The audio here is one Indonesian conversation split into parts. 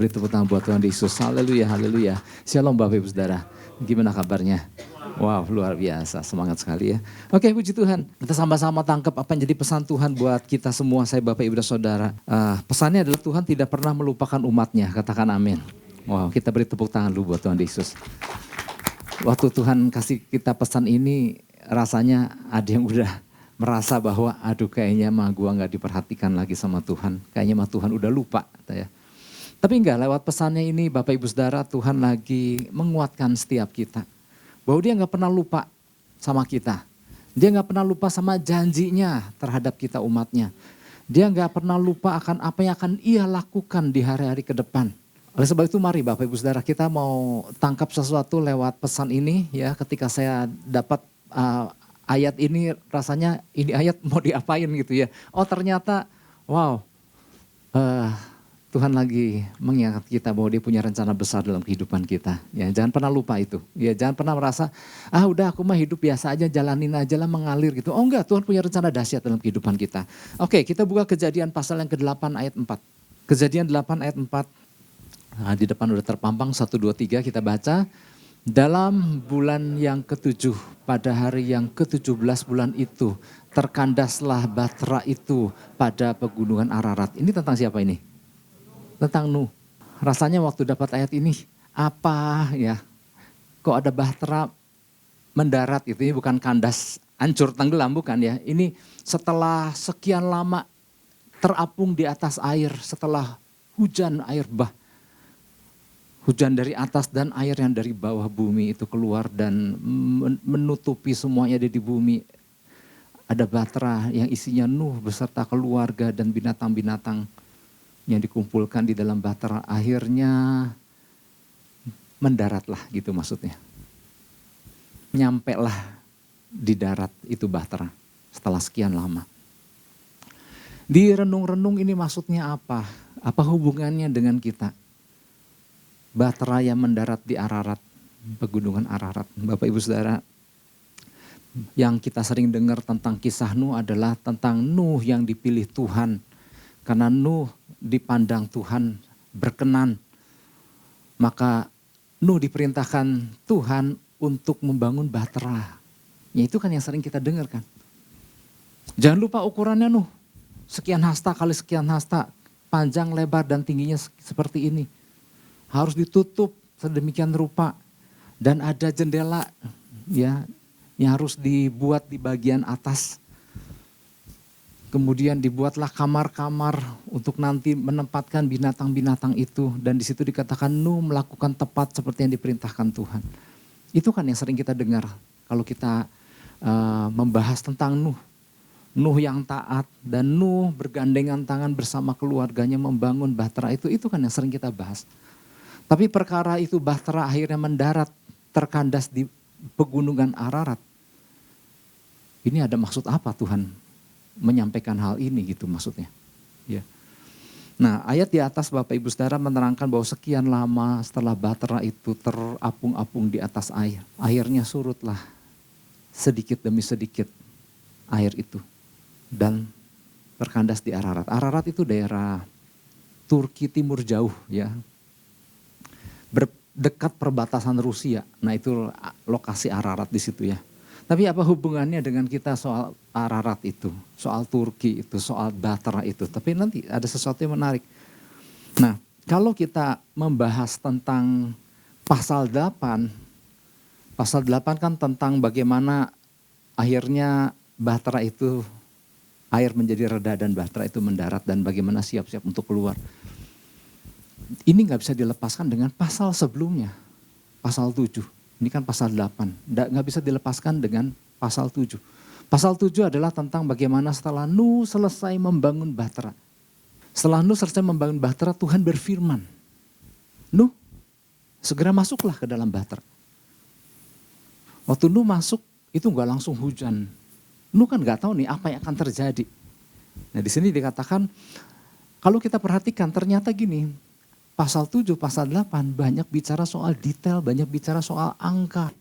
beri tepuk tangan buat Tuhan Yesus. Haleluya, haleluya. Shalom Bapak Ibu Saudara. Gimana kabarnya? Wow, luar biasa. Semangat sekali ya. Oke, puji Tuhan. Kita sama-sama tangkap apa yang jadi pesan Tuhan buat kita semua, saya Bapak Ibu dan Saudara. Pesannya adalah Tuhan tidak pernah melupakan umatnya. Katakan amin. Wow, kita beri tepuk tangan dulu buat Tuhan Yesus. Waktu Tuhan kasih kita pesan ini, rasanya ada yang udah merasa bahwa aduh kayaknya mah gua gak diperhatikan lagi sama Tuhan. Kayaknya mah Tuhan udah lupa. Ya. Tapi enggak, lewat pesannya ini Bapak Ibu Saudara, Tuhan lagi menguatkan setiap kita. Bahwa dia gak pernah lupa sama kita. Dia gak pernah lupa sama janjinya terhadap kita umatnya. Dia gak pernah lupa akan apa yang akan ia lakukan di hari-hari ke depan. Oleh sebab itu mari Bapak Ibu Saudara, kita mau tangkap sesuatu lewat pesan ini ya. Ketika saya dapat ayat ini, rasanya ini ayat mau diapain gitu ya. Oh ternyata wow, Tuhan lagi mengingat kita bahwa dia punya rencana besar dalam kehidupan kita. Ya, jangan pernah lupa itu. Ya, jangan pernah merasa, udah aku mah hidup biasa aja, jalanin aja lah, mengalir gitu. Oh enggak, Tuhan punya rencana dahsyat dalam kehidupan kita. Oke, kita buka Kejadian pasal yang ke-8 ayat 4. Kejadian 8 ayat 4. Nah, di depan udah terpampang 1, 2, 3 kita baca. Dalam bulan yang ke-7, pada hari yang ke-17 bulan itu, terkandaslah Batra itu pada pegunungan Ararat. Ini tentang siapa ini? Tentang Nuh. Rasanya waktu dapat ayat ini, apa ya, kok ada bahtera mendarat itu, ini bukan kandas, hancur, tenggelam, bukan ya. Ini setelah sekian lama terapung di atas air, setelah hujan air hujan dari atas dan air yang dari bawah bumi itu keluar dan menutupi semuanya ada di bumi. Ada bahtera yang isinya Nuh beserta keluarga dan binatang-binatang yang dikumpulkan di dalam bahtera, akhirnya mendaratlah gitu maksudnya. Nyampe lah di darat itu bahtera setelah sekian lama. Di renung-renung ini maksudnya apa? Apa hubungannya dengan kita? Bahtera yang mendarat di Ararat, pegunungan Ararat. Bapak Ibu Saudara, yang kita sering dengar tentang kisah Nuh adalah tentang Nuh yang dipilih Tuhan. Karena Nuh dipandang Tuhan berkenan, maka Nuh diperintahkan Tuhan untuk membangun bahtera. Ya itu kan yang sering kita dengar kan. Jangan lupa ukurannya Nuh, sekian hasta kali sekian hasta, panjang, lebar dan tingginya seperti ini. Harus ditutup sedemikian rupa dan ada jendela ya yang harus dibuat di bagian atas. Kemudian dibuatlah kamar-kamar untuk nanti menempatkan binatang-binatang itu. Dan di situ dikatakan Nuh melakukan tepat seperti yang diperintahkan Tuhan. Itu kan yang sering kita dengar kalau kita membahas tentang Nuh. Nuh yang taat dan Nuh bergandengan tangan bersama keluarganya membangun bahtera itu kan yang sering kita bahas. Tapi perkara itu bahtera akhirnya mendarat terkandas di pegunungan Ararat. Ini ada maksud apa Tuhan menyampaikan hal ini gitu maksudnya. Ya. Nah ayat di atas Bapak Ibu Saudara menerangkan bahwa sekian lama setelah bahtera itu terapung-apung di atas air. Airnya surutlah sedikit demi sedikit air itu. Dan terkandas di Ararat. Ararat itu daerah Turki timur jauh ya. Dekat perbatasan Rusia. Nah itu lokasi Ararat di situ ya. Tapi apa hubungannya dengan kita soal Ararat itu, soal Turki itu, soal bahtera itu. Tapi nanti ada sesuatu yang menarik. Nah kalau kita membahas tentang pasal 8, pasal 8 kan tentang bagaimana akhirnya bahtera itu, air menjadi reda dan bahtera itu mendarat dan bagaimana siap-siap untuk keluar. Ini gak bisa dilepaskan dengan pasal sebelumnya, pasal 7. Ini kan pasal 8, gak bisa dilepaskan dengan pasal 7. Pasal 7 adalah tentang bagaimana setelah Nuh selesai membangun bahtera. Setelah Nuh selesai membangun bahtera, Tuhan berfirman, Nuh segera masuklah ke dalam bahtera. Waktu Nuh masuk itu gak langsung hujan. Nuh kan gak tahu nih apa yang akan terjadi. Nah di sini dikatakan, kalau kita perhatikan ternyata gini, pasal 7, pasal 8 banyak bicara soal detail, banyak bicara soal angka.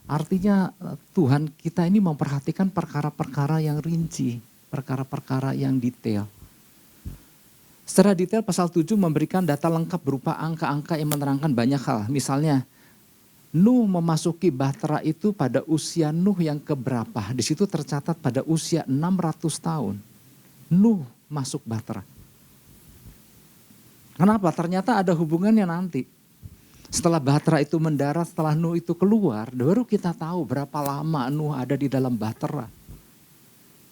Artinya Tuhan kita ini memperhatikan perkara-perkara yang rinci, perkara-perkara yang detail. Secara detail pasal 7 memberikan data lengkap berupa angka-angka yang menerangkan banyak hal. Misalnya, Nuh memasuki Bahtera itu pada usia Nuh yang keberapa. Di situ tercatat pada usia 600 tahun. Nuh masuk Bahtera. Kenapa? Ternyata ada hubungannya nanti. Setelah Bahtera itu mendarat, setelah Nuh itu keluar, baru kita tahu berapa lama Nuh ada di dalam Bahtera.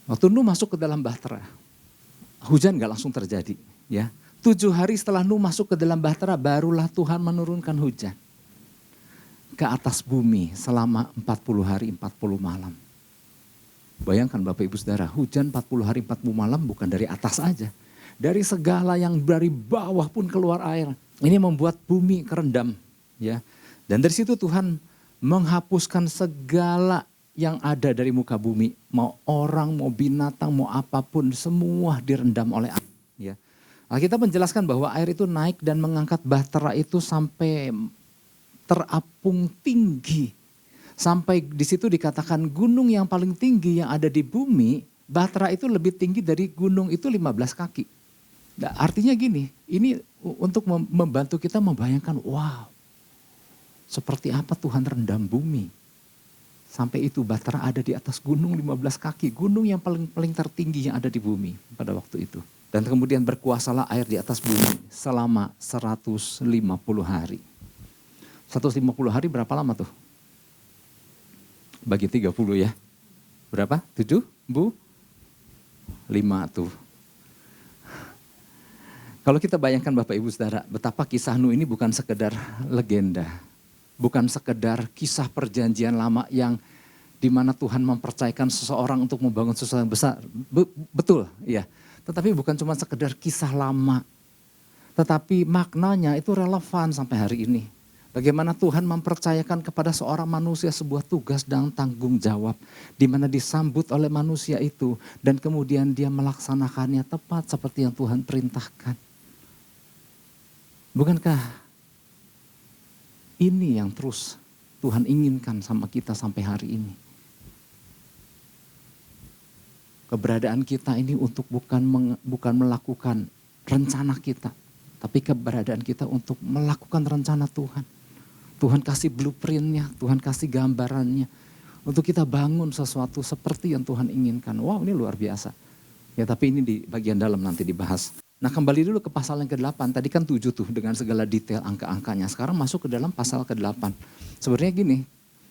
Waktu Nuh masuk ke dalam Bahtera, hujan gak langsung terjadi. Ya, 7 hari setelah Nuh masuk ke dalam Bahtera, barulah Tuhan menurunkan hujan ke atas bumi selama 40 hari 40 malam. Bayangkan Bapak Ibu Saudara, hujan 40 hari 40 malam bukan dari atas aja. Dari segala yang dari bawah pun keluar air. Ini membuat bumi kerendam. Ya. Dan dari situ Tuhan menghapuskan segala yang ada dari muka bumi. Mau orang, mau binatang, mau apapun, semua direndam oleh air. Ya. Alkitab menjelaskan bahwa air itu naik dan mengangkat Bahtera itu sampai terapung tinggi. Sampai di situ dikatakan gunung yang paling tinggi yang ada di bumi, Bahtera itu lebih tinggi dari gunung itu 15 kaki. Nah, artinya gini, ini untuk membantu kita membayangkan, wow, seperti apa Tuhan rendam bumi. Sampai itu Bahtera ada di atas gunung 15 kaki, gunung yang paling tertinggi yang ada di bumi pada waktu itu. Dan kemudian berkuasalah air di atas bumi selama 150 hari. 150 hari berapa lama tuh? Bagi 30 ya. Berapa? 7? 5 tuh. Kalau kita bayangkan Bapak Ibu Saudara, betapa kisah Nuh ini bukan sekedar legenda. Bukan sekedar kisah perjanjian lama yang dimana Tuhan mempercayakan seseorang untuk membangun sesuatu yang besar. Betul, iya. Tetapi bukan cuma sekedar kisah lama. Tetapi maknanya itu relevan sampai hari ini. Bagaimana Tuhan mempercayakan kepada seorang manusia sebuah tugas dan tanggung jawab. Di mana disambut oleh manusia itu. Dan kemudian dia melaksanakannya tepat seperti yang Tuhan perintahkan. Bukankah ini yang terus Tuhan inginkan sama kita sampai hari ini? Keberadaan kita ini untuk bukan melakukan rencana kita. Tapi keberadaan kita untuk melakukan rencana Tuhan. Tuhan kasih blueprintnya, Tuhan kasih gambarannya. Untuk kita bangun sesuatu seperti yang Tuhan inginkan. Wow, ini luar biasa. Ya, tapi ini di bagian dalam nanti dibahas. Nah, kembali dulu ke pasal yang ke-8. Tadi kan 7 tuh dengan segala detail angka-angkanya. Sekarang masuk ke dalam pasal ke-8. Sebenarnya gini,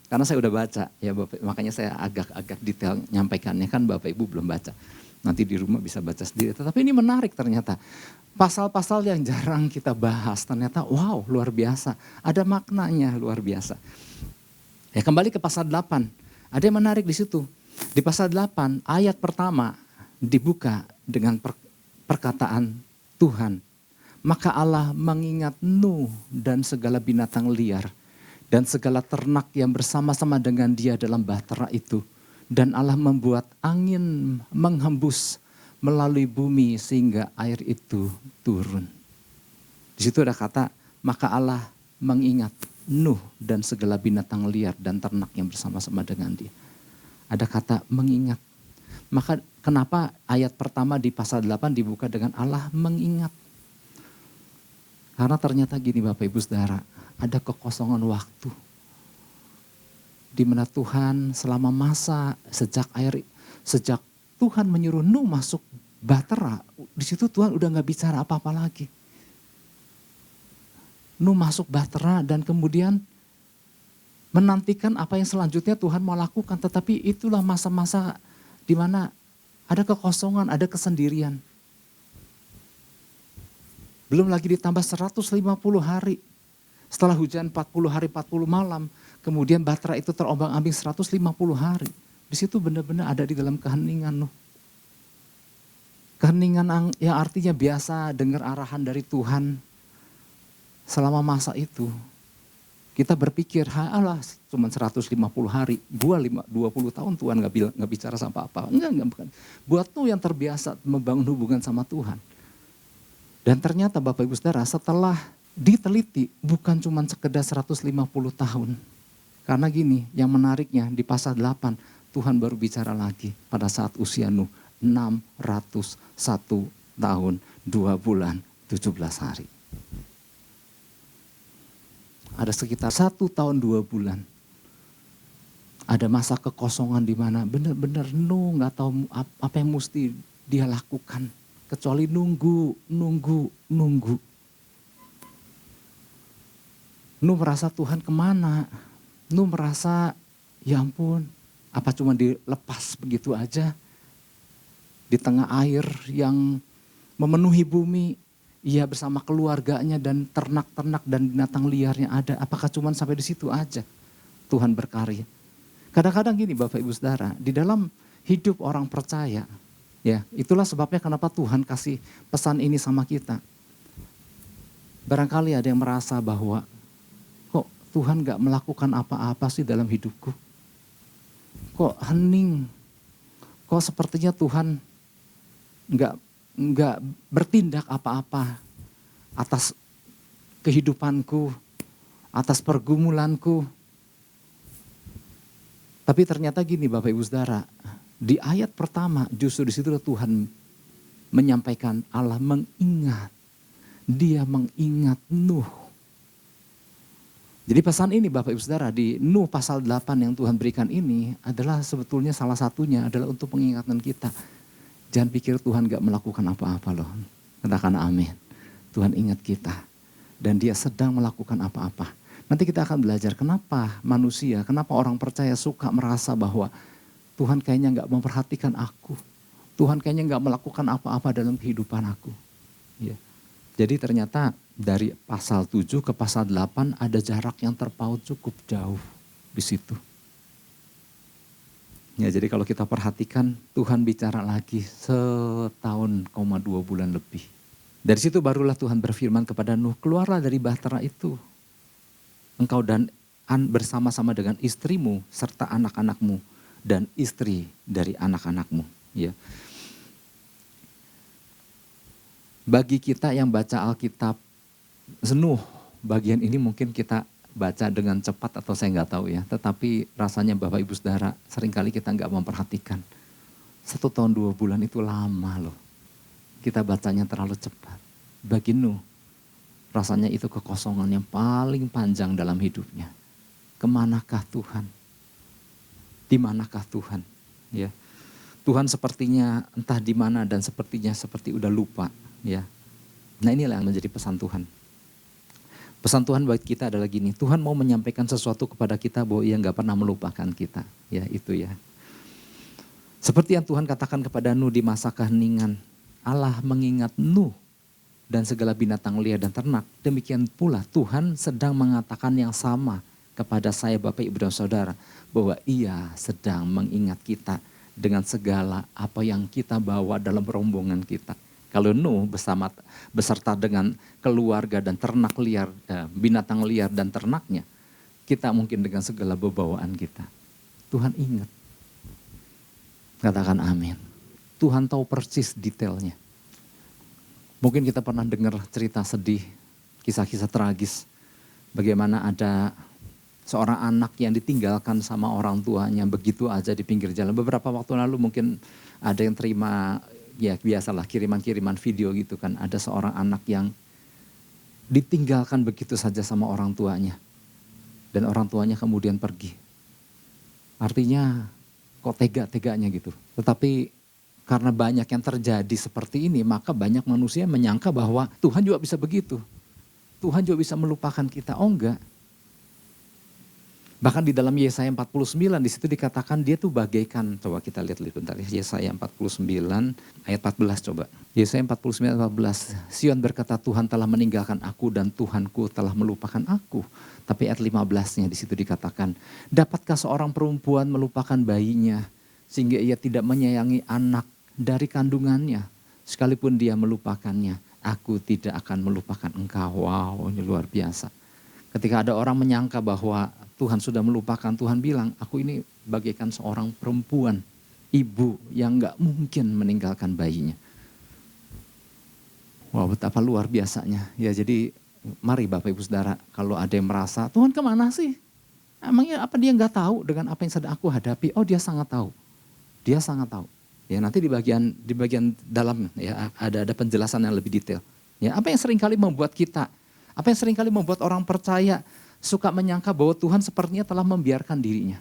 karena saya udah baca, ya Bapak, makanya saya agak detail nyampaikannya, kan Bapak Ibu belum baca. Nanti di rumah bisa baca sendiri. Tetapi ini menarik ternyata. Pasal-pasal yang jarang kita bahas ternyata wow luar biasa. Ada maknanya luar biasa. Ya, kembali ke pasal 8. Ada yang menarik di situ. Di pasal 8 ayat pertama dibuka dengan perkataan Tuhan. Maka Allah mengingat Nuh dan segala binatang liar. Dan segala ternak yang bersama-sama dengan dia dalam bahtera itu. Dan Allah membuat angin menghembus melalui bumi sehingga air itu turun. Di situ ada kata, maka Allah mengingat Nuh dan segala binatang liar dan ternak yang bersama-sama dengan dia. Ada kata mengingat. Maka kenapa ayat pertama di pasal 8 dibuka dengan Allah mengingat? Karena ternyata gini Bapak Ibu Saudara, ada kekosongan waktu. Di mana Tuhan selama masa sejak Tuhan menyuruh Nuh masuk bahtera, di situ Tuhan udah nggak bicara apa-apa lagi. Nuh masuk bahtera dan kemudian menantikan apa yang selanjutnya Tuhan mau lakukan, tetapi itulah masa-masa di mana ada kekosongan, ada kesendirian. Belum lagi ditambah 150 hari. Setelah hujan 40 hari 40 malam, kemudian bahtera itu terombang-ambing 150 hari. Di situ benar-benar ada di dalam keheningan Nuh. Keheningan yang artinya biasa dengar arahan dari Tuhan selama masa itu. Kita berpikir, halah cuma 150 hari, gua 20 tahun Tuhan gak bicara sama apa-apa. Enggak, bukan. Buat Nuh yang terbiasa membangun hubungan sama Tuhan. Dan ternyata Bapak Ibu Saudara setelah diteliti bukan cuma sekedar 150 tahun. Karena gini, yang menariknya di pasal 8 Tuhan baru bicara lagi pada saat usia Nuh 601 tahun. 2 bulan 17 hari. Ada sekitar 1 tahun 2 bulan. Ada masa kekosongan di mana benar-benar Nuh nggak tahu apa yang mesti dia lakukan. Kecuali nunggu. Nuh merasa Tuhan kemana? Nuh merasa ya ampun, apa cuma dilepas begitu aja? Di tengah air yang memenuhi bumi, ia bersama keluarganya dan ternak-ternak dan binatang liarnya ada. Apakah cuma sampai di situ aja Tuhan berkarya? Kadang-kadang gini Bapak Ibu Saudara, di dalam hidup orang percaya, ya itulah sebabnya kenapa Tuhan kasih pesan ini sama kita. Barangkali ada yang merasa bahwa kok Tuhan gak melakukan apa-apa sih dalam hidupku? Kok hening? Kok sepertinya Tuhan nggak bertindak apa-apa atas kehidupanku, atas pergumulanku. Tapi ternyata gini Bapak Ibu Saudara, di ayat pertama justru di situ Tuhan menyampaikan Allah mengingat. Dia mengingat Nuh. Jadi pesan ini Bapak Ibu Saudara di Nuh pasal 8 yang Tuhan berikan ini adalah sebetulnya salah satunya adalah untuk mengingatkan kita. Jangan pikir Tuhan gak melakukan apa-apa loh. Katakan amin. Tuhan ingat kita. Dan dia sedang melakukan apa-apa. Nanti kita akan belajar kenapa manusia, kenapa orang percaya suka merasa bahwa Tuhan kayaknya gak memperhatikan aku. Tuhan kayaknya gak melakukan apa-apa dalam kehidupan aku. Ya. Jadi ternyata dari pasal 7 ke pasal 8 ada jarak yang terpaut cukup jauh di situ. Ya, jadi kalau kita perhatikan Tuhan bicara lagi 1,2 bulan lebih. Dari situ barulah Tuhan berfirman kepada Nuh, keluarlah dari bahtera itu. Engkau dan bersama-sama dengan istrimu serta anak-anakmu dan istri dari anak-anakmu. Ya. Bagi kita yang baca Alkitab Nuh, bagian ini mungkin kita baca dengan cepat atau saya nggak tahu ya. Tetapi rasanya Bapak Ibu Saudara seringkali kita nggak memperhatikan. 1 tahun 2 bulan itu lama loh. Kita bacanya terlalu cepat. Bagi Nuh, rasanya itu kekosongan yang paling panjang dalam hidupnya. Kemanakah Tuhan? Di manakah Tuhan? Ya, Tuhan sepertinya entah di mana dan sepertinya seperti udah lupa. Ya, nah inilah yang menjadi pesan Tuhan. Pesan Tuhan buat kita adalah gini, Tuhan mau menyampaikan sesuatu kepada kita bahwa ia gak pernah melupakan kita. Ya itu ya. Seperti yang Tuhan katakan kepada Nuh di masa keheningan, Allah mengingat Nuh dan segala binatang liar dan ternak. Demikian pula Tuhan sedang mengatakan yang sama kepada saya Bapak Ibu dan Saudara, bahwa ia sedang mengingat kita dengan segala apa yang kita bawa dalam rombongan kita. Kalau Nuh beserta dengan keluarga dan ternak liar, binatang liar dan ternaknya, kita mungkin dengan segala bebawaan kita. Tuhan ingat. Katakan amin. Tuhan tahu persis detailnya. Mungkin kita pernah dengar cerita sedih, kisah-kisah tragis. Bagaimana ada seorang anak yang ditinggalkan sama orang tuanya begitu aja di pinggir jalan. Beberapa waktu lalu mungkin ada yang terima, ya biasalah kiriman-kiriman video gitu kan. Ada seorang anak yang ditinggalkan begitu saja sama orang tuanya. Dan orang tuanya kemudian pergi. Artinya kok tega-teganya gitu. Tetapi karena banyak yang terjadi seperti ini, maka banyak manusia menyangka bahwa Tuhan juga bisa begitu. Tuhan juga bisa melupakan kita. Oh enggak. Bahkan di dalam Yesaya 49 di situ dikatakan dia tuh bagaikan, coba kita lihat bentar ya, Yesaya 49 ayat 14 coba. Yesaya 49 ayat 14, Sion berkata Tuhan telah meninggalkan aku dan Tuhanku telah melupakan aku. Tapi ayat 15-nya di situ dikatakan, dapatkah seorang perempuan melupakan bayinya sehingga ia tidak menyayangi anak dari kandungannya, sekalipun dia melupakannya, aku tidak akan melupakan engkau. Wow, ini luar biasa. Ketika ada orang menyangka bahwa Tuhan sudah melupakan, Tuhan bilang, aku ini bagaikan seorang perempuan, ibu yang gak mungkin meninggalkan bayinya. Wah, betapa luar biasanya. Ya jadi mari Bapak Ibu Saudara, kalau ada yang merasa, Tuhan kemana sih? Emangnya apa dia gak tahu dengan apa yang sedang aku hadapi? Oh dia sangat tahu. Dia sangat tahu. Ya, nanti di bagian dalam ya ada penjelasan yang lebih detail. Ya, apa yang seringkali membuat kita, apa yang seringkali membuat orang percaya suka menyangka bahwa Tuhan sepertinya telah membiarkan dirinya.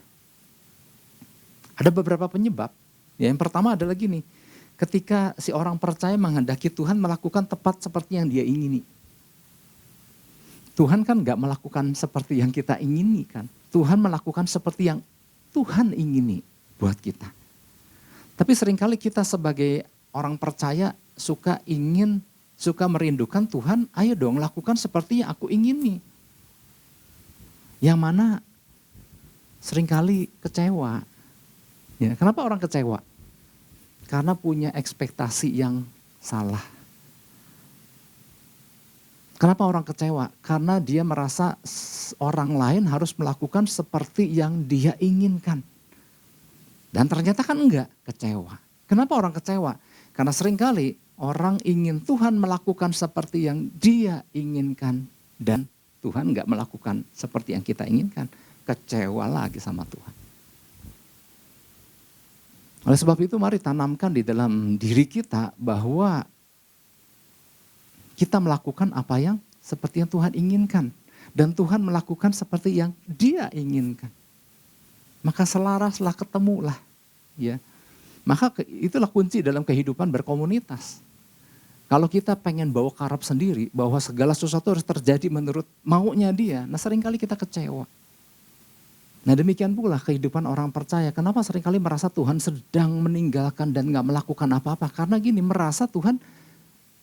Ada beberapa penyebab. Ya, yang pertama adalah gini, ketika si orang percaya menghendaki Tuhan melakukan tepat seperti yang dia ingini. Tuhan kan gak melakukan seperti yang kita ingini kan. Tuhan melakukan seperti yang Tuhan ingini buat kita. Tapi seringkali kita sebagai orang percaya suka merindukan Tuhan, ayo dong lakukan seperti yang aku ingini. Yang mana seringkali kecewa. Ya, kenapa orang kecewa? Karena punya ekspektasi yang salah. Kenapa orang kecewa? Karena dia merasa orang lain harus melakukan seperti yang dia inginkan. Dan ternyata kan enggak, kecewa. Kenapa orang kecewa? Karena seringkali orang ingin Tuhan melakukan seperti yang dia inginkan. Dan Tuhan enggak melakukan seperti yang kita inginkan. Kecewa lagi sama Tuhan. Oleh sebab itu mari tanamkan di dalam diri kita bahwa kita melakukan apa yang seperti yang Tuhan inginkan. Dan Tuhan melakukan seperti yang dia inginkan. Maka selaraslah, ketemulah. Ya. Maka itulah kunci dalam kehidupan berkomunitas. Kalau kita pengen bawa karap sendiri, bahwa segala sesuatu harus terjadi menurut maunya dia, nah seringkali kita kecewa. Nah demikian pula kehidupan orang percaya. Kenapa seringkali merasa Tuhan sedang meninggalkan dan gak melakukan apa-apa? Karena gini, merasa Tuhan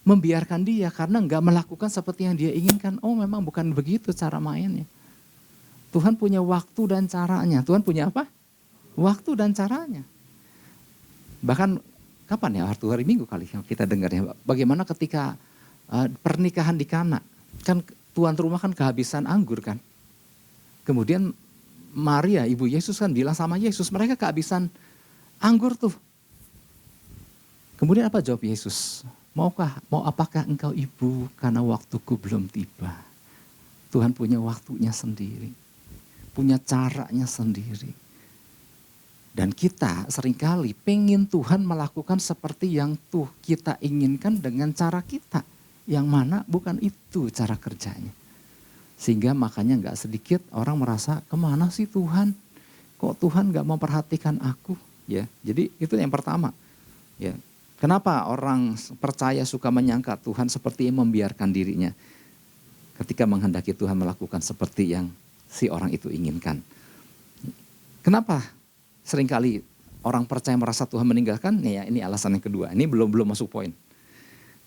membiarkan dia karena gak melakukan seperti yang dia inginkan. Oh memang bukan begitu cara mainnya. Tuhan punya waktu dan caranya. Tuhan punya apa? Waktu dan caranya. Bahkan kapan ya, waktu hari Minggu kali kita dengarnya. Bagaimana ketika pernikahan di Kana. Kan tuan rumah kan kehabisan anggur kan. Kemudian Maria, ibu Yesus kan bilang sama Yesus, mereka kehabisan anggur tuh. Kemudian apa jawab Yesus? Mau apakah engkau ibu karena waktuku belum tiba? Tuhan punya waktunya sendiri. Punya caranya sendiri. Dan kita seringkali pengen Tuhan melakukan seperti yang kita inginkan dengan cara kita. Yang mana bukan itu cara kerjanya. Sehingga makanya gak sedikit orang merasa kemana sih Tuhan? Kok Tuhan gak memperhatikan aku? Ya, jadi itu yang pertama. Ya, kenapa orang percaya suka menyangka Tuhan seperti yang membiarkan dirinya? Ketika menghendaki Tuhan melakukan seperti yang si orang itu inginkan. Kenapa seringkali orang percaya merasa Tuhan meninggalkan? Ya, ini alasan yang kedua. Ini belum masuk poin.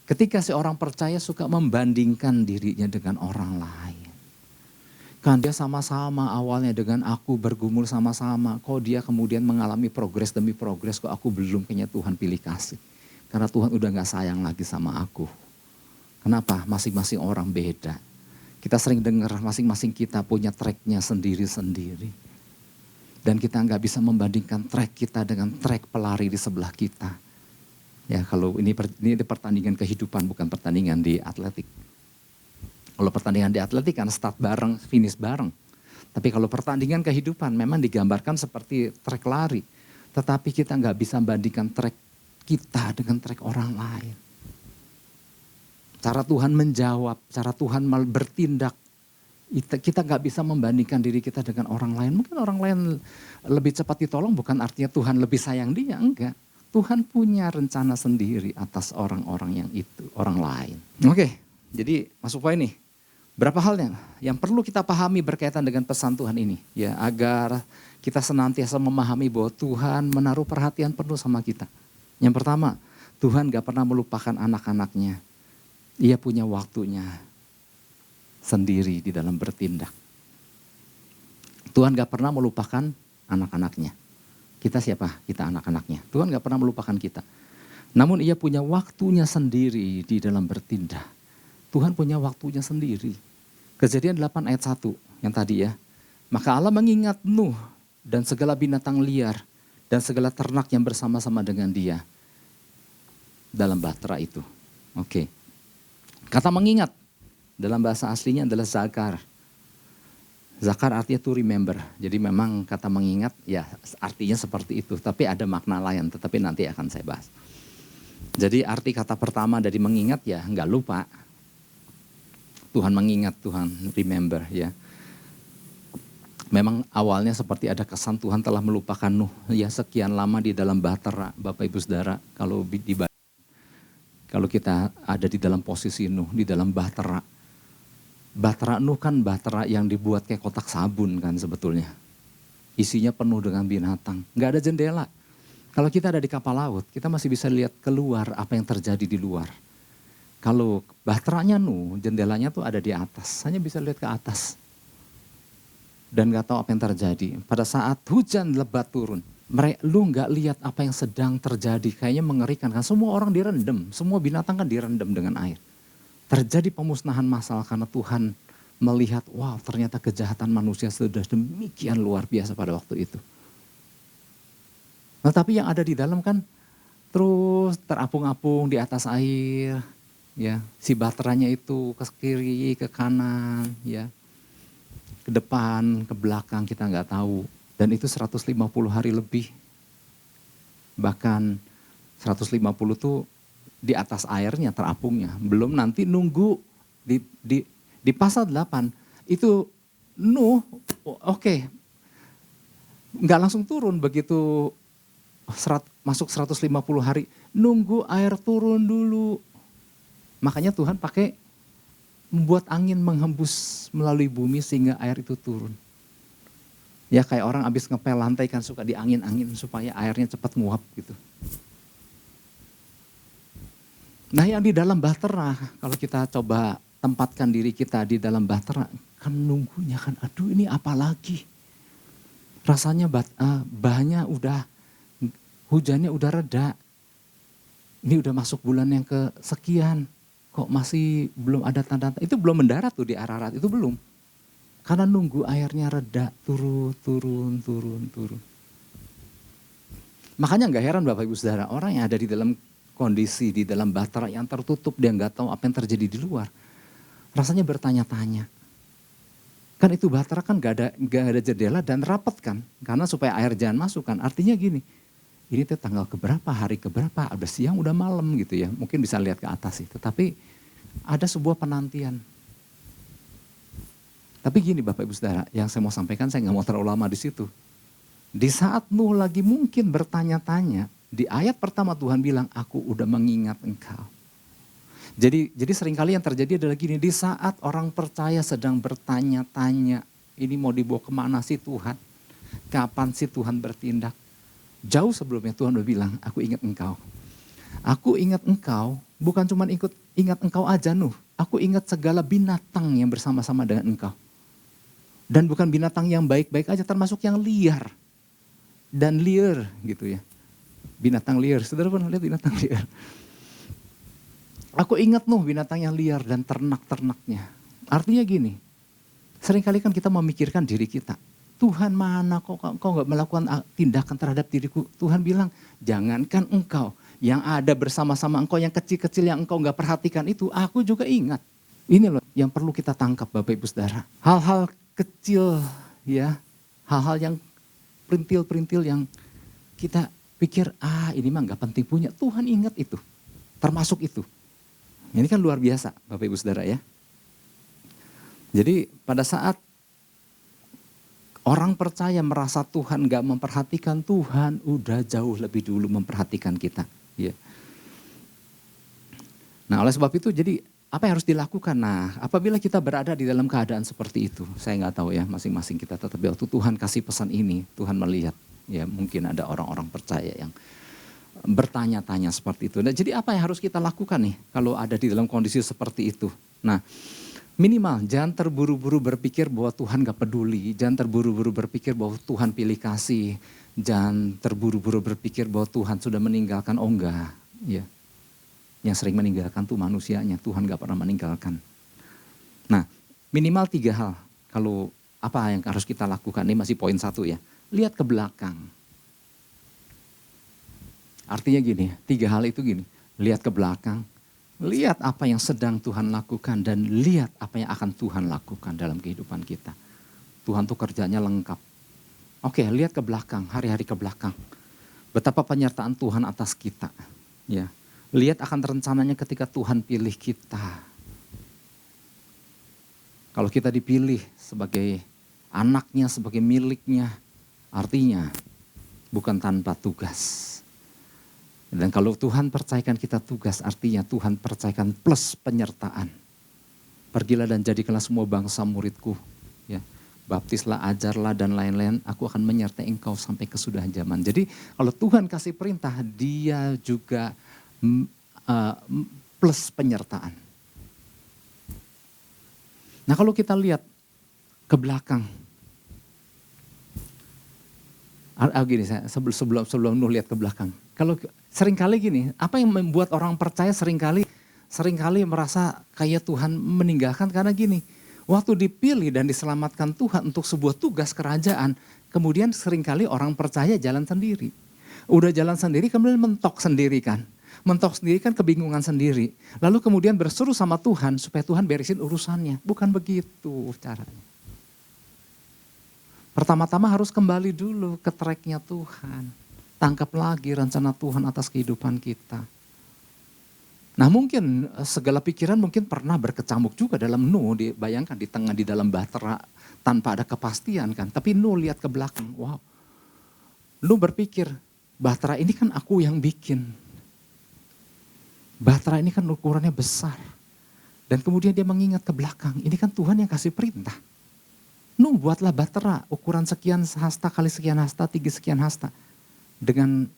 Ketika si orang percaya suka membandingkan dirinya dengan orang lain. Kan dia sama-sama awalnya dengan aku bergumul sama-sama. Kok dia kemudian mengalami progres demi progres, kok aku belum, kayaknya Tuhan pilih kasih. Karena Tuhan udah gak sayang lagi sama aku. Kenapa? Masing-masing orang beda. Kita sering dengar masing-masing kita punya tracknya sendiri-sendiri. Dan kita gak bisa membandingkan track kita dengan track pelari di sebelah kita. Ya kalau ini pertandingan kehidupan, bukan pertandingan di atletik. Kalau pertandingan di atletik kan start bareng, finish bareng. Tapi kalau pertandingan kehidupan memang digambarkan seperti trek lari. Tetapi kita nggak bisa membandingkan trek kita dengan trek orang lain. Cara Tuhan menjawab, cara Tuhan bertindak. Kita nggak bisa membandingkan diri kita dengan orang lain. Mungkin orang lain lebih cepat ditolong bukan artinya Tuhan lebih sayang dia, enggak. Tuhan punya rencana sendiri atas orang-orang yang itu, orang lain. Oke, jadi masuk poin nih. Berapa hal yang perlu kita pahami berkaitan dengan pesan Tuhan ini. Ya, agar kita senantiasa memahami bahwa Tuhan menaruh perhatian penuh sama kita. Yang pertama, Tuhan gak pernah melupakan anak-anaknya. Ia punya waktunya sendiri di dalam bertindak. Tuhan gak pernah melupakan anak-anaknya. Kita siapa? Kita anak-anaknya. Tuhan gak pernah melupakan kita. Namun ia punya waktunya sendiri di dalam bertindak. Tuhan punya waktunya sendiri. Kejadian 8 ayat 1 yang tadi ya. Maka Allah mengingat Nuh dan segala binatang liar dan segala ternak yang bersama-sama dengan dia dalam bahtera itu. Oke. Kata mengingat dalam bahasa aslinya adalah zakar. Zakar artinya to remember. Jadi memang kata mengingat ya artinya seperti itu. Tapi ada makna lain, tetapi nanti akan saya bahas. Jadi arti kata pertama dari mengingat ya nggak lupa. Tuhan mengingat, Tuhan remember ya. Memang awalnya seperti ada kesan Tuhan telah melupakan Nuh ya sekian lama di dalam bahtera, Bapak Ibu Saudara. Kalau kita ada di dalam posisi Nuh, di dalam bahtera. Bahtera Nuh kan bahtera yang dibuat kayak kotak sabun kan sebetulnya. Isinya penuh dengan binatang, nggak ada jendela. Kalau kita ada di kapal laut, kita masih bisa lihat keluar apa yang terjadi di luar. Kalau bahteranya Nuh, jendelanya tuh ada di atas, hanya bisa lihat ke atas. Dan gak tahu apa yang terjadi. Pada saat hujan lebat turun, lu gak lihat apa yang sedang terjadi. Kayaknya mengerikan kan, semua orang direndam, semua binatang kan direndam dengan air. Terjadi pemusnahan massal karena Tuhan melihat, wow ternyata kejahatan manusia sudah demikian luar biasa pada waktu itu. Nah tapi yang ada di dalam kan terus terapung-apung di atas air. Ya, si baterainya itu ke kiri, ke kanan, ya, ke depan, ke belakang kita nggak tahu. Dan itu 150 hari lebih. Bahkan 150 tuh di atas airnya terapungnya. Belum nanti nunggu di pasal 8 itu Nuh, oke, nggak langsung turun begitu masuk 150 hari. Nunggu air turun dulu. Makanya Tuhan pakai membuat angin menghembus melalui bumi sehingga air itu turun. Ya kayak orang habis ngepel lantai kan suka diangin-angin supaya airnya cepat nguap gitu. Nah yang di dalam bahtera, kalau kita coba tempatkan diri kita di dalam bahtera, kan nunggunya kan aduh ini apa lagi. Rasanya bahannya udah, hujannya udah reda. Ini udah masuk bulan yang kesekian. Kok masih belum ada tanda-tanda, itu belum mendarat tuh di Ararat, itu belum. Karena nunggu airnya reda, turun. Makanya gak heran Bapak Ibu Saudara, orang yang ada di dalam kondisi, di dalam bahtera yang tertutup, dia gak tahu apa yang terjadi di luar. Rasanya bertanya-tanya. Kan itu bahtera kan gak ada jendela dan rapat kan, karena supaya air jangan masuk kan. Artinya gini, ini tuh tanggal keberapa, hari keberapa, udah siang, udah malam gitu ya. Mungkin bisa lihat ke atas itu, tapi ada sebuah penantian. Tapi gini Bapak Ibu Saudara, yang saya mau sampaikan saya gak mau terlalu lama di situ. Di saat Nuh lagi mungkin bertanya-tanya, di ayat pertama Tuhan bilang, aku udah mengingat engkau. Jadi seringkali yang terjadi adalah gini, di saat orang percaya sedang bertanya-tanya, ini mau dibawa kemana sih Tuhan? Kapan sih Tuhan bertindak? Jauh sebelumnya Tuhan udah bilang, aku ingat engkau. Aku ingat engkau, bukan cuma ingat engkau aja Nuh. Aku ingat segala binatang yang bersama-sama dengan engkau. Dan bukan binatang yang baik-baik aja, termasuk yang liar. Dan liar gitu ya. Binatang liar, saudara pernah lihat binatang liar? Aku ingat Nuh binatang yang liar dan ternak-ternaknya. Artinya gini, seringkali kan kita memikirkan diri kita. Tuhan mana kok gak melakukan tindakan terhadap diriku. Tuhan bilang jangankan engkau yang ada bersama-sama engkau yang kecil-kecil yang engkau gak perhatikan itu aku juga ingat. Ini loh yang perlu kita tangkap Bapak Ibu Saudara. Hal-hal kecil ya, hal-hal yang perintil-perintil yang kita pikir ini mah gak penting punya. Tuhan ingat itu, termasuk itu. Ini kan luar biasa Bapak Ibu Saudara ya. Jadi pada saat orang percaya merasa Tuhan gak memperhatikan, Tuhan udah jauh lebih dulu memperhatikan kita. Ya. Nah oleh sebab itu jadi apa yang harus dilakukan? Nah apabila kita berada di dalam keadaan seperti itu, saya gak tahu ya masing-masing kita, tetapi waktu Tuhan kasih pesan ini, Tuhan melihat. Ya mungkin ada orang-orang percaya yang bertanya-tanya seperti itu. Nah jadi apa yang harus kita lakukan nih kalau ada di dalam kondisi seperti itu? Nah minimal jangan terburu-buru berpikir bahwa Tuhan gak peduli. Jangan terburu-buru berpikir bahwa Tuhan pilih kasih. Jangan terburu-buru berpikir bahwa Tuhan sudah meninggalkan. Oh enggak. Ya. Yang sering meninggalkan tuh manusianya. Tuhan gak pernah meninggalkan. Nah minimal 3 hal. Kalau apa yang harus kita lakukan. Ini masih poin 1 ya. Lihat ke belakang. Artinya gini. 3 hal itu gini. Lihat ke belakang. Lihat apa yang sedang Tuhan lakukan dan lihat apa yang akan Tuhan lakukan dalam kehidupan kita. Tuhan tuh kerjanya lengkap. Oke, lihat ke belakang, hari-hari ke belakang. Betapa penyertaan Tuhan atas kita. Ya, lihat akan rencananya ketika Tuhan pilih kita. Kalau kita dipilih sebagai anaknya, sebagai miliknya, artinya bukan tanpa tugas. Dan kalau Tuhan percayakan kita tugas, artinya Tuhan percayakan plus penyertaan. Pergilah dan jadikanlah semua bangsa muridku. Ya, baptislah, ajarlah dan lain-lain. Aku akan menyertai engkau sampai kesudahan zaman. Jadi kalau Tuhan kasih perintah, dia juga plus penyertaan. Nah kalau kita lihat ke belakang. Gini, sebelum Nuh lihat ke belakang. Kalau seringkali gini, apa yang membuat orang percaya seringkali merasa kayak Tuhan meninggalkan karena gini. Waktu dipilih dan diselamatkan Tuhan untuk sebuah tugas kerajaan, kemudian seringkali orang percaya jalan sendiri. Udah jalan sendiri kemudian mentok sendiri kan. Mentok sendiri kan kebingungan sendiri. Lalu kemudian berseru sama Tuhan supaya Tuhan beresin urusannya. Bukan begitu caranya. Pertama-tama harus kembali dulu ke tracknya Tuhan. Tangkap lagi rencana Tuhan atas kehidupan kita. Nah mungkin segala pikiran mungkin pernah berkecamuk juga dalam Nuh. Bayangkan di tengah di dalam bahtera tanpa ada kepastian kan. Tapi Nuh lihat ke belakang, wow. Nuh berpikir, bahtera ini kan aku yang bikin. Bahtera ini kan ukurannya besar. Dan kemudian dia mengingat ke belakang, ini kan Tuhan yang kasih perintah. Nuh buatlah bahtera ukuran sekian hasta kali sekian hasta, tinggi sekian hasta. Dengan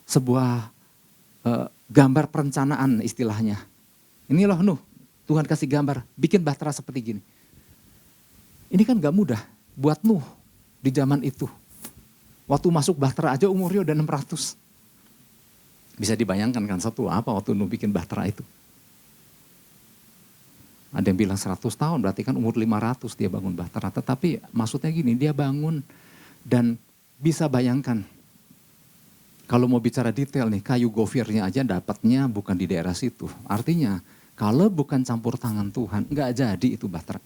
sebuah gambar perencanaan istilahnya. Ini loh Nuh, Tuhan kasih gambar, bikin bahtera seperti gini. Ini kan gak mudah buat Nuh di zaman itu. Waktu masuk bahtera aja umurnya udah 600. Bisa dibayangkan kan satu apa waktu Nuh bikin bahtera itu. Ada yang bilang 100 tahun, berarti kan umur 500 dia bangun bahtera. Tetapi maksudnya gini, dia bangun dan bisa bayangkan. Kalau mau bicara detail nih, kayu gofirnya aja dapatnya bukan di daerah situ. Artinya, kalau bukan campur tangan Tuhan, nggak jadi itu bahtera.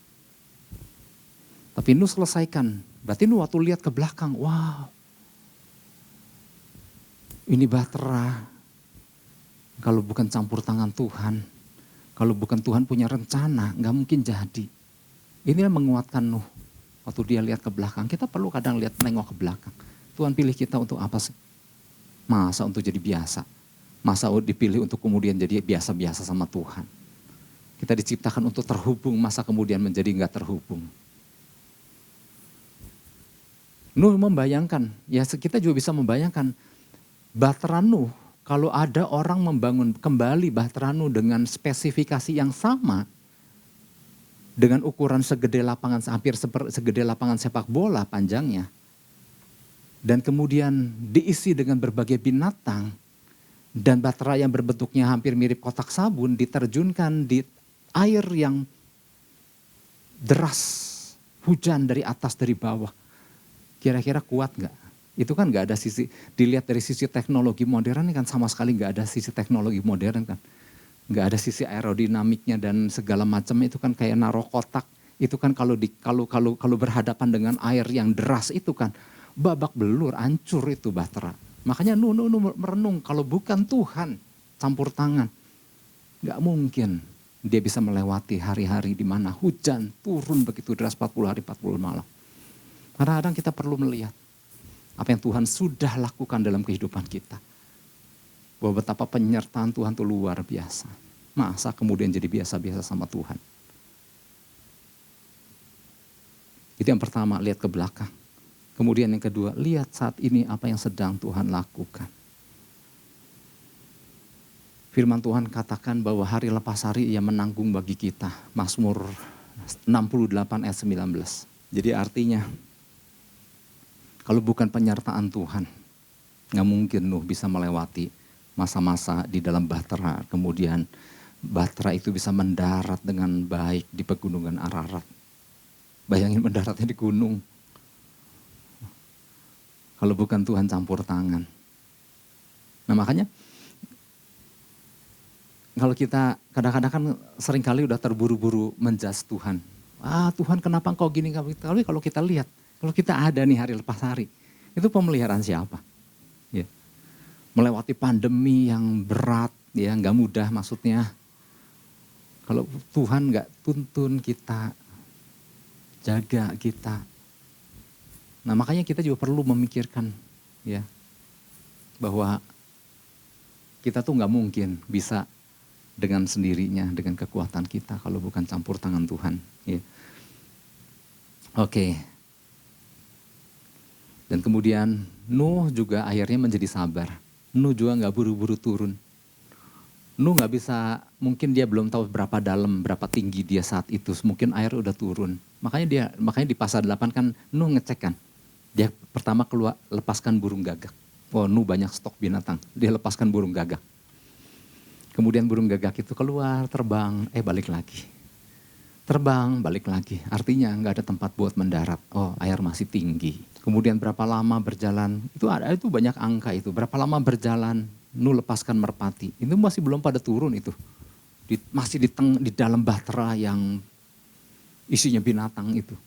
Tapi Nuh selesaikan. Berarti Nuh waktu lihat ke belakang, wow. Ini bahtera. Kalau bukan campur tangan Tuhan. Kalau bukan Tuhan punya rencana, nggak mungkin jadi. Inilah menguatkan Nuh. Waktu dia lihat ke belakang, kita perlu kadang lihat nengok ke belakang. Tuhan pilih kita untuk apa sih? Masa untuk jadi biasa? Masa dipilih untuk kemudian jadi biasa-biasa sama Tuhan? Kita diciptakan untuk terhubung, masa kemudian menjadi nggak terhubung? Nuh membayangkan, ya kita juga bisa membayangkan, bahtera Nuh, kalau ada orang membangun kembali bahtera Nuh dengan spesifikasi yang sama, dengan ukuran segede lapangan, hampir segede lapangan sepak bola panjangnya, dan kemudian diisi dengan berbagai binatang, dan bahtera yang berbentuknya hampir mirip kotak sabun diterjunkan di air yang deras, hujan dari atas dari bawah. Kira-kira kuat nggak? Itu kan nggak ada sisi, dilihat dari sisi teknologi modern ini kan sama sekali nggak ada sisi teknologi modern kan. Nggak ada sisi aerodinamiknya dan segala macam itu kan kayak naruh kotak. Itu kan kalau berhadapan dengan air yang deras itu kan babak belur, hancur itu bahtera. Makanya Nuh merenung kalau bukan Tuhan campur tangan. Nggak mungkin dia bisa melewati hari-hari di mana hujan turun begitu deras 40 hari 40 malam. Kadang-kadang kita perlu melihat apa yang Tuhan sudah lakukan dalam kehidupan kita. Bahwa betapa penyertaan Tuhan itu luar biasa. Masa kemudian jadi biasa-biasa sama Tuhan. Itu yang pertama, lihat ke belakang. Kemudian yang kedua, lihat saat ini apa yang sedang Tuhan lakukan. Firman Tuhan katakan bahwa hari lepas hari ia menanggung bagi kita. Mazmur 68 ayat 19. Jadi artinya, kalau bukan penyertaan Tuhan, gak mungkin Nuh bisa melewati masa-masa di dalam bahtera. Kemudian bahtera itu bisa mendarat dengan baik di pegunungan Ararat. Bayangin mendaratnya di gunung. Kalau bukan Tuhan campur tangan. Nah makanya, kalau kita kadang-kadang kan seringkali udah terburu-buru menjudge Tuhan. Tuhan kenapa engkau gini? Tapi kalau kita lihat, kalau kita ada nih hari lepas hari, itu pemeliharaan siapa? Ya. Melewati pandemi yang berat, ya nggak mudah maksudnya. Kalau Tuhan nggak tuntun kita, jaga kita. Nah makanya kita juga perlu memikirkan ya bahwa kita tuh nggak mungkin bisa dengan sendirinya, dengan kekuatan kita kalau bukan campur tangan Tuhan. Ya. Oke. Dan kemudian Nuh juga akhirnya menjadi sabar. Nuh juga nggak buru-buru turun. Nuh nggak bisa, mungkin dia belum tahu berapa dalam, berapa tinggi dia saat itu. Mungkin air udah turun. Makanya di pasal 8 kan Nuh ngecek kan. Dia pertama keluar lepaskan burung gagak. Nuh banyak stok binatang. Dia lepaskan burung gagak. Kemudian burung gagak itu keluar, terbang, balik lagi. Terbang, balik lagi. Artinya nggak ada tempat buat mendarat. Air masih tinggi. Kemudian berapa lama berjalan, itu banyak angka itu. Berapa lama berjalan, Nuh lepaskan merpati. Itu masih belum pada turun itu. Masih di dalam bahtera yang isinya binatang itu.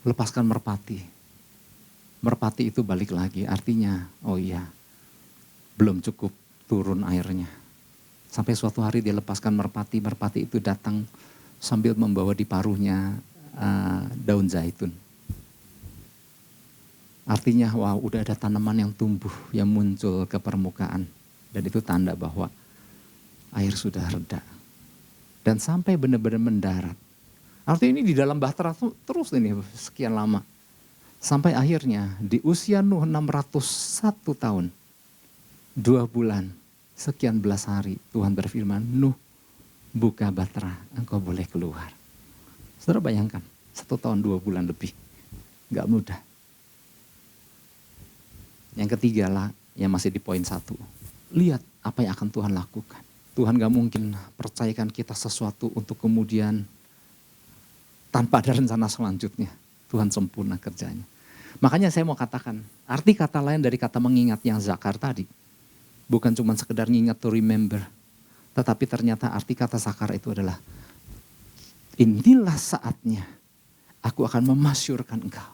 Lepaskan merpati. Merpati itu balik lagi. Artinya, belum cukup turun airnya. Sampai suatu hari dia lepaskan merpati. Merpati itu datang sambil membawa di paruhnya daun zaitun. Artinya udah ada tanaman yang tumbuh, yang muncul ke permukaan. Dan itu tanda bahwa air sudah reda. Dan sampai benar-benar mendarat. Artinya ini di dalam bahtera terus ini sekian lama. Sampai akhirnya di usia Nuh 601 tahun, 2 bulan, sekian belas hari Tuhan berfirman, Nuh buka bahtera, engkau boleh keluar. Saudara bayangkan, 1 tahun 2 bulan lebih, gak mudah. Yang ketiga lah, yang masih di poin 1. Lihat apa yang akan Tuhan lakukan. Tuhan gak mungkin percayakan kita sesuatu untuk kemudian tanpa ada rencana selanjutnya. Tuhan sempurna kerjanya. Makanya saya mau katakan, arti kata lain dari kata mengingat yang zakar tadi. Bukan cuma sekedar ngingat to remember. Tetapi ternyata arti kata zakar itu adalah, inilah saatnya aku akan memasyurkan engkau.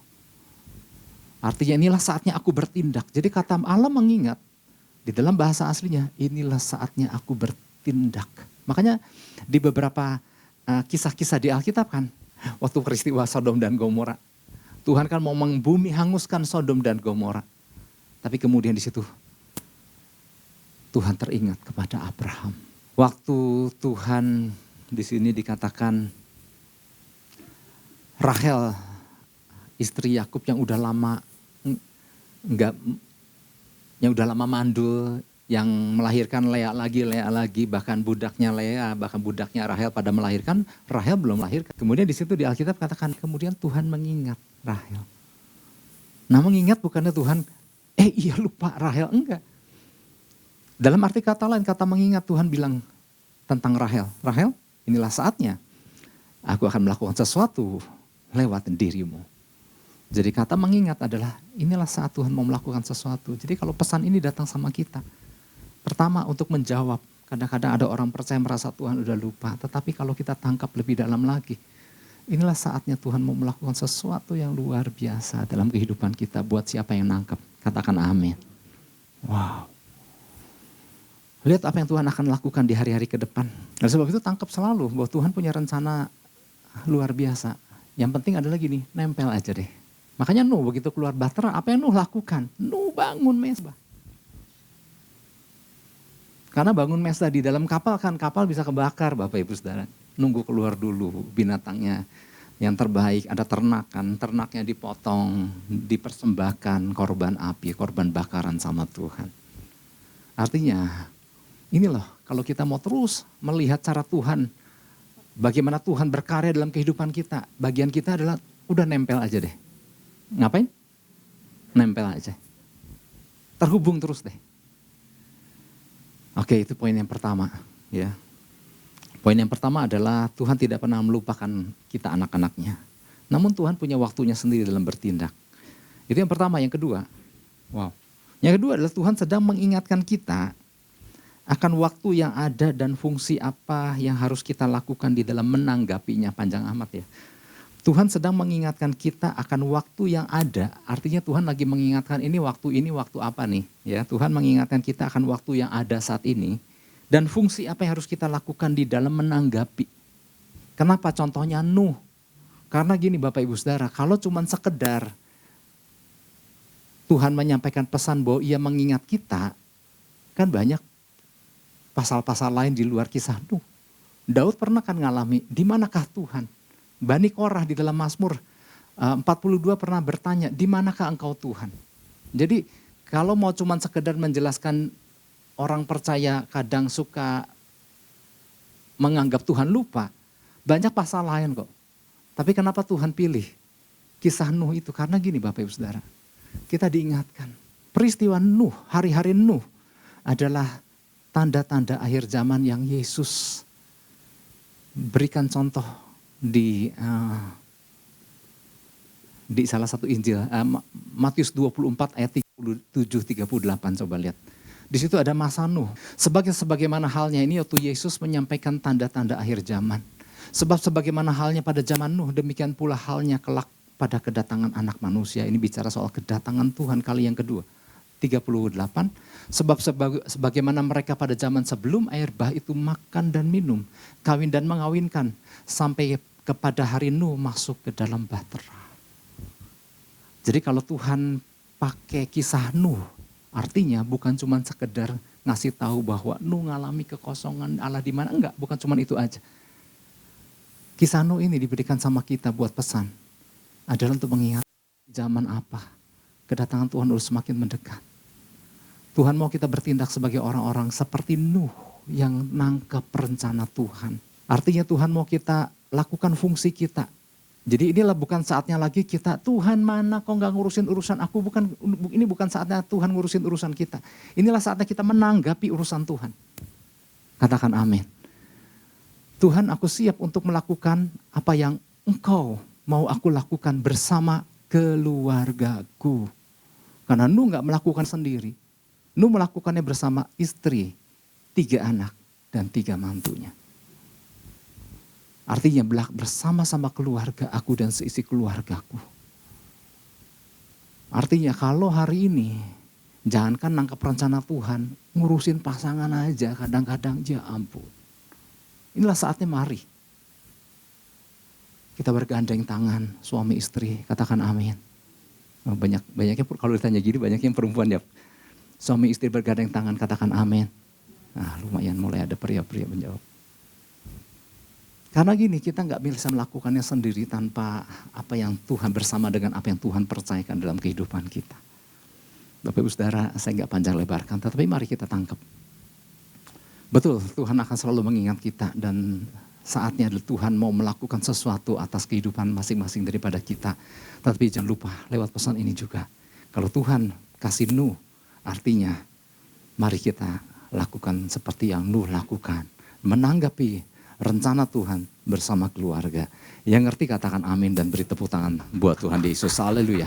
Artinya inilah saatnya aku bertindak. Jadi kata Allah mengingat, di dalam bahasa aslinya, inilah saatnya aku bertindak. Makanya di beberapa kisah-kisah di Alkitab kan, waktu peristiwa Sodom dan Gomora, Tuhan kan mau membumi hanguskan Sodom dan Gomora. Tapi kemudian di situ Tuhan teringat kepada Abraham. Waktu Tuhan di sini dikatakan Rahel, istri Yakub yang udah lama mandul, yang melahirkan Lea lagi, bahkan budaknya Rahel pada melahirkan, Rahel belum lahir. Kemudian di situ di Alkitab katakan, kemudian Tuhan mengingat Rahel. Nah mengingat bukannya Tuhan, lupa Rahel, enggak. Dalam arti kata lain, kata mengingat Tuhan bilang tentang Rahel. Rahel, inilah saatnya aku akan melakukan sesuatu lewat dirimu. Jadi kata mengingat adalah inilah saat Tuhan mau melakukan sesuatu. Jadi kalau pesan ini datang sama kita, pertama untuk menjawab. Kadang-kadang ada orang percaya merasa Tuhan udah lupa. Tetapi kalau kita tangkap lebih dalam lagi, inilah saatnya Tuhan mau melakukan sesuatu yang luar biasa dalam kehidupan kita. Buat siapa yang nangkep, katakan amin. Wow. Lihat apa yang Tuhan akan lakukan di hari-hari ke depan. Dan sebab itu tangkap selalu bahwa Tuhan punya rencana luar biasa. Yang penting adalah gini, nempel aja deh. Makanya Nuh begitu keluar bahtera, apa yang Nuh lakukan? Nuh bangun mezbah. Karena bangun mezbah di dalam kapal kan, kapal bisa kebakar Bapak Ibu Saudara. Nunggu keluar dulu binatangnya yang terbaik, ada ternak kan, ternaknya dipotong, dipersembahkan korban api, korban bakaran sama Tuhan. Artinya ini loh, kalau kita mau terus melihat cara Tuhan, bagaimana Tuhan berkarya dalam kehidupan kita, bagian kita adalah udah nempel aja deh. Ngapain? Nempel aja. Terhubung terus deh. Oke, itu poin yang pertama. Ya. Poin yang pertama adalah Tuhan tidak pernah melupakan kita anak-anaknya. Namun Tuhan punya waktunya sendiri dalam bertindak. Itu yang pertama. Yang kedua, wow. Yang kedua adalah Tuhan sedang mengingatkan kita akan waktu yang ada dan fungsi apa yang harus kita lakukan di dalam menanggapinya. Panjang amat ya. Tuhan sedang mengingatkan kita akan waktu yang ada, artinya Tuhan lagi mengingatkan ini waktu apa nih? Ya, Tuhan mengingatkan kita akan waktu yang ada saat ini dan fungsi apa yang harus kita lakukan di dalam menanggapi. Kenapa contohnya Nuh? Karena gini Bapak Ibu Saudara, kalau cuma sekedar Tuhan menyampaikan pesan bahwa ia mengingat kita, kan banyak pasal-pasal lain di luar kisah Nuh. Daud pernah kan ngalami, di manakah Tuhan? Bani Korah di dalam Mazmur 42 pernah bertanya, di manakah engkau Tuhan? Jadi kalau mau cuman sekedar menjelaskan, orang percaya kadang suka menganggap Tuhan lupa. Banyak pasal lain kok. Tapi kenapa Tuhan pilih kisah Nuh itu? Karena gini Bapak Ibu Saudara, kita diingatkan peristiwa Nuh, hari-hari Nuh adalah tanda-tanda akhir zaman yang Yesus berikan contoh di salah satu Injil, Matius 24 ayat 37-38, coba lihat. Di situ ada masa Nuh. Sebagaimana halnya ini waktu Yesus menyampaikan tanda-tanda akhir zaman. Sebab sebagaimana halnya pada zaman Nuh, demikian pula halnya kelak pada kedatangan anak manusia. Ini bicara soal kedatangan Tuhan kali yang kedua. 38, sebab sebagaimana mereka pada zaman sebelum air bah itu makan dan minum, kawin dan mengawinkan, sampai kepada hari Nuh masuk ke dalam bahtera. Jadi kalau Tuhan pakai kisah Nuh, artinya bukan cuma sekedar ngasih tahu bahwa Nuh ngalami kekosongan Allah di mana, enggak, bukan cuma itu aja. Kisah Nuh ini diberikan sama kita buat pesan, adalah untuk mengingat zaman apa, kedatangan Tuhan harus semakin mendekat. Tuhan mau kita bertindak sebagai orang-orang seperti Nuh yang nangkep rencana Tuhan. Artinya Tuhan mau kita lakukan fungsi kita. Jadi inilah bukan saatnya lagi kita, Tuhan mana kok gak ngurusin urusan aku. Ini bukan saatnya Tuhan ngurusin urusan kita. Inilah saatnya kita menanggapi urusan Tuhan. Katakan amin. Tuhan, aku siap untuk melakukan apa yang Engkau mau aku lakukan bersama keluargaku. Karena Nuh gak melakukan sendiri. Nuh melakukannya bersama istri, 3 anak, dan 3 mantunya. Artinya bersama-sama keluarga aku dan seisi keluargaku. Artinya kalau hari ini, jangankan nangkep rencana Tuhan, ngurusin pasangan aja kadang-kadang, ya ampun. Inilah saatnya mari. Kita bergandeng tangan, suami istri, katakan amin. Banyaknya kalau ditanya gini banyak yang perempuan ya. Suami istri bergandeng tangan, katakan amin. Nah lumayan mulai ada pria-pria menjawab. Karena gini, kita gak bisa melakukannya sendiri tanpa apa yang Tuhan, bersama dengan apa yang Tuhan percayakan dalam kehidupan kita. Bapak Ibu Saudara, saya gak panjang lebarkan, tetapi mari kita tangkap. Betul, Tuhan akan selalu mengingat kita dan saatnya adalah Tuhan mau melakukan sesuatu atas kehidupan masing-masing daripada kita. Tetapi jangan lupa lewat pesan ini juga, kalau Tuhan kasih Nuh, artinya mari kita lakukan seperti yang Nuh lakukan. Menanggapi rencana Tuhan bersama keluarga. Yang ngerti katakan amin dan beri tepuk tangan buat Tuhan Yesus. Haleluya.